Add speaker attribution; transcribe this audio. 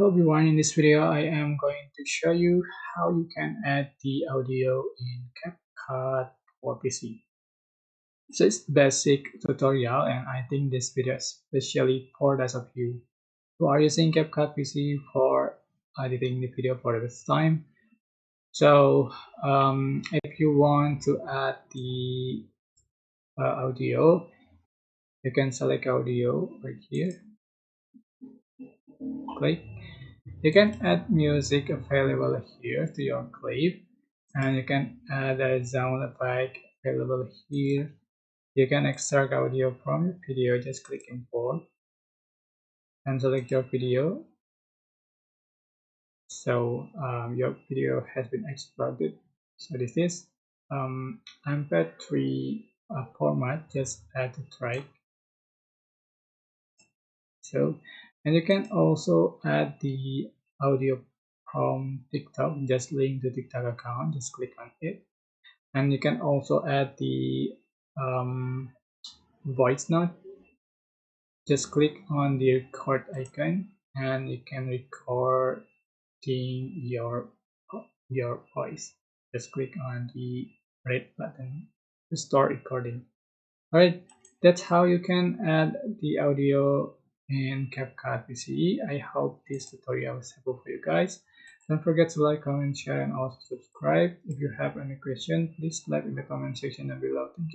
Speaker 1: Hello everyone, in this video I am going to show you how you can add the audio in CapCut for PC. So it's basic tutorial and I think this video is especially for those of you who are using CapCut PC for editing the video for the first time. So if you want to add the audio, you can select audio right here, click. You can add music available here to your clip, and you can add a sound effect available here. You can extract audio from your video. Just click import and select your video. So your video has been extracted. So this is MP3 format. Just add the track. So, and you can also add the audio from TikTok. Just link the TikTok account. Just click on it, and you can also add the voice note. Just click on the record icon, and you can record your voice. Just click on the red button to start recording. Alright, that's how you can add the audio in CapCut PC. I hope this tutorial was helpful for you guys. Don't forget to like, comment, share, and also subscribe. If you have any question, please type in the comment section down below. Thank you.